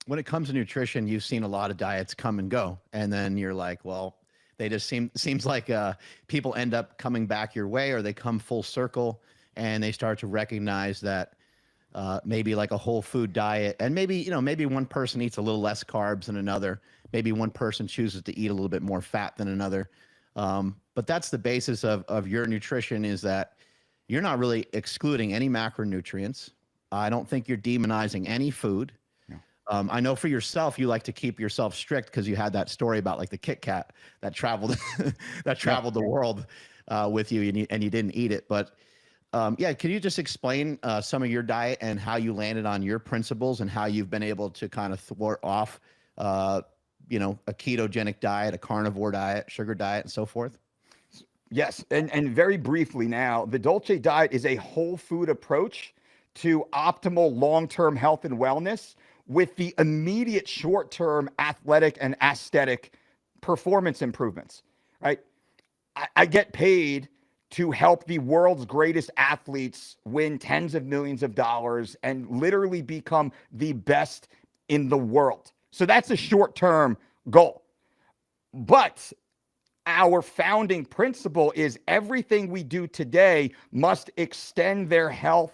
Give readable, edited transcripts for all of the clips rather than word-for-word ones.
when it comes to nutrition, you've seen a lot of diets come and go, and then you're like, well, they just seems like people end up coming back your way, or they come full circle, and they start to recognize that maybe like a whole food diet, and maybe one person eats a little less carbs than another. Maybe one person chooses to eat a little bit more fat than another. But that's the basis of your nutrition, is that you're not really excluding any macronutrients. I don't think you're demonizing any food. I know for yourself, you like to keep yourself strict because you had that story about like the Kit Kat that traveled the world with you, and you didn't eat it. But yeah, can you just explain some of your diet and how you landed on your principles and how you've been able to kind of thwart off, a ketogenic diet, a carnivore diet, sugar diet, and so forth? Yes, and very briefly now, the Dolce Diet is a whole food approach to optimal long-term health and wellness with the immediate short-term athletic and aesthetic performance improvements, right? I get paid to help the world's greatest athletes win tens of millions of dollars and literally become the best in the world. So that's a short-term goal. But our founding principle is everything we do today must extend their health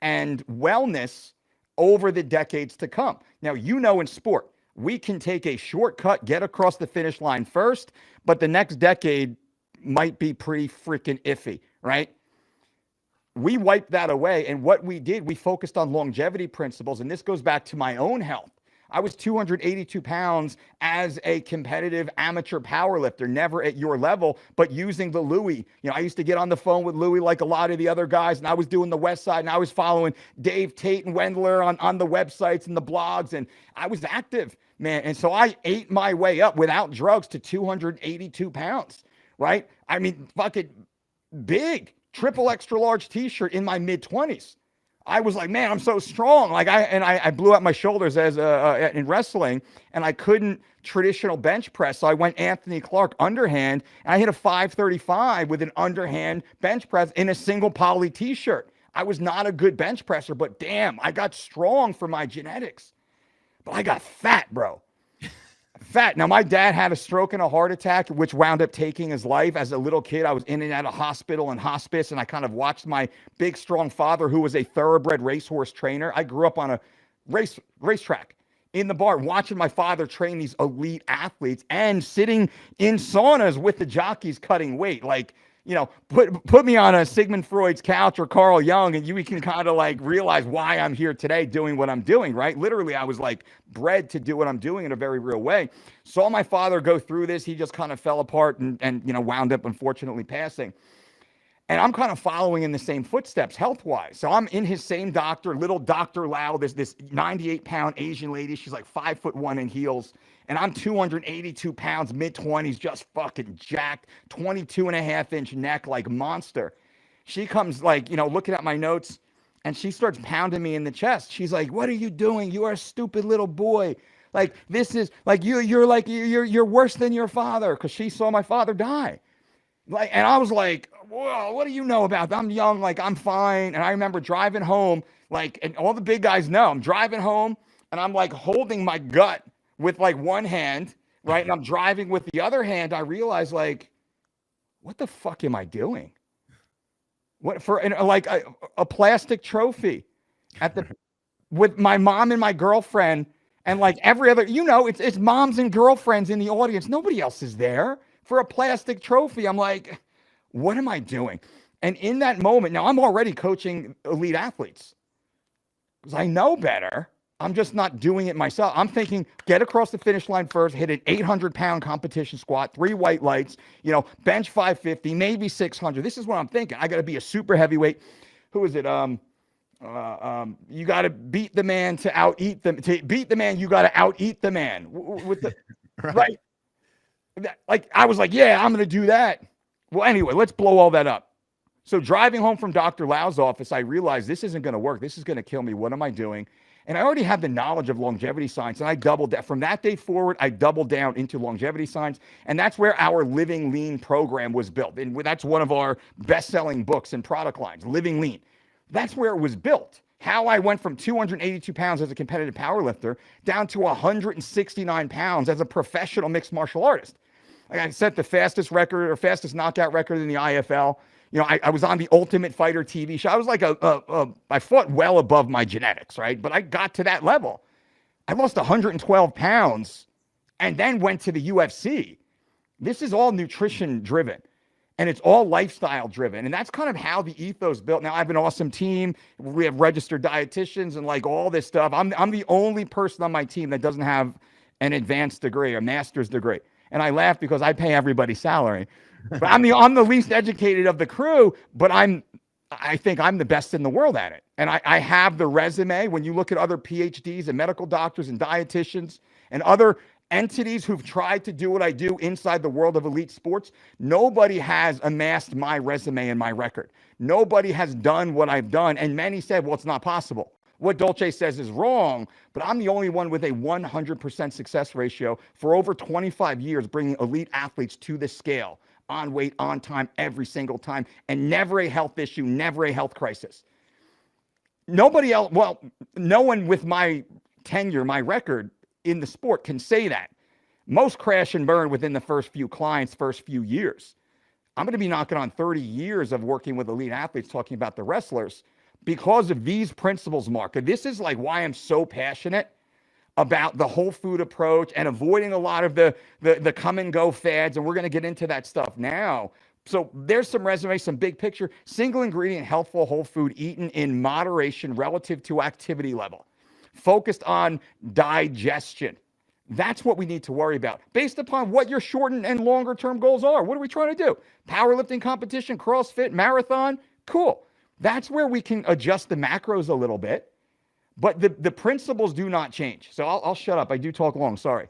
and wellness over the decades to come. Now, in sport, we can take a shortcut, get across the finish line first, but the next decade might be pretty freaking iffy, right? We wiped that away. And what we did, we focused on longevity principles. And this goes back to my own health. I was 282 pounds as a competitive amateur powerlifter, never at your level, but using the Louis. I used to get on the phone with Louis like a lot of the other guys, and I was doing the West Side, and I was following Dave Tate and Wendler on the websites and the blogs, and I was active, man. And so I ate my way up without drugs to 282 pounds, right? I mean, fucking big, triple extra large t-shirt in my mid-20s. I was like, man, I'm so strong. I blew out my shoulders as in wrestling, and I couldn't traditional bench press. So I went Anthony Clark underhand, and I hit a 535 with an underhand bench press in a single poly t-shirt. I was not a good bench presser, but damn, I got strong for my genetics. But I got fat, bro. Fat. Now, my dad had a stroke and a heart attack, which wound up taking his life. As a little kid, I was in and out of hospital and hospice, and I kind of watched my big, strong father, who was a thoroughbred racehorse trainer. I grew up on a racetrack in the barn, watching my father train these elite athletes and sitting in saunas with the jockeys cutting weight. Put me on a Sigmund Freud's couch or Carl Jung, and you can kind of like realize why I'm here today doing what I'm doing, right? Literally, I was like bred to do what I'm doing in a very real way. Saw my father go through this. He just kind of fell apart and wound up unfortunately passing. And I'm kind of following in the same footsteps health-wise. So I'm in his same doctor, little Dr. Lau, this 98-pound Asian lady. She's like 5'1" in heels. And I'm 282 pounds, mid-20s, just fucking jacked, 22.5-inch neck, like monster. She comes looking at my notes, and she starts pounding me in the chest. She's like, what are you doing? You are a stupid little boy. Like, this is like, you're worse than your father, because she saw my father die. And I was like, whoa, what do you know about that? I'm young, I'm fine. And I remember driving home, and all the big guys know, I'm driving home, and I'm holding my gut with one hand, right? And I'm driving with the other hand. I realize what the fuck am I doing? What for a plastic trophy with my mom and my girlfriend and every other, it's moms and girlfriends in the audience. Nobody else is there for a plastic trophy. I'm like, what am I doing? And in that moment, now I'm already coaching elite athletes because I know better. I'm just not doing it myself. I'm thinking, get across the finish line first, hit an 800-pound competition squat, 3 white lights, bench 550, maybe 600. This is what I'm thinking. I got to be a super heavyweight. Who is it? You got to beat the man to out-eat them. To beat the man, you got to out-eat the man. With the right. I was like, yeah, I'm going to do that. Well, anyway, let's blow all that up. So driving home from Dr. Lau's office, I realized this isn't going to work. This is going to kill me. What am I doing? And I already had the knowledge of longevity science, and I doubled that. From that day forward, I doubled down into longevity science, and that's where our Living Lean program was built. And that's one of our best-selling books and product lines, Living Lean. That's where it was built. how I went from 282 pounds as a competitive powerlifter down to 169 pounds as a professional mixed martial artist. Like I set the fastest record or fastest knockout record in the IFL. You know, I was on the Ultimate Fighter TV show. I was like I fought well above my genetics, right? But I got to that level. I lost 112 pounds and then went to the UFC. This is all nutrition driven. And it's all lifestyle driven. And that's kind of how the ethos built. Now, I have an awesome team. We have registered dietitians and like all this stuff. I'm the only person on my team that doesn't have an advanced degree or master's degree. And I laugh because I pay everybody's salary. But I'm the least educated of the crew, but I think I'm the best in the world at it. And I have the resume. When you look at other PhDs and medical doctors and dietitians and other entities who've tried to do what I do inside the world of elite sports, nobody has amassed my resume and my record. Nobody has done what I've done. And many said, well, it's not possible. What Dolce says is wrong, but I'm the only one with a 100% success ratio for over 25 years, bringing elite athletes to the scale, on weight, on time, every single time, and never a health issue, never a health crisis. Nobody else, well, no one with my tenure, my record in the sport can say that. Most crash and burn within the first few clients, first few years. I'm going to be knocking on 30 years of working with elite athletes, talking about the wrestlers, because of these principles, Mark. And this is like why I'm so passionate about the whole food approach and avoiding a lot of the come and go fads. And we're going to get into that stuff now. So there's some resume, some big picture, single ingredient, healthful, whole food, eaten in moderation relative to activity level, focused on digestion. That's what we need to worry about based upon what your short and longer term goals are. What are we trying to do? Powerlifting competition, CrossFit, marathon? Cool. That's where we can adjust the macros a little bit, but the principles do not change. So I'll shut up. I do talk long. Sorry.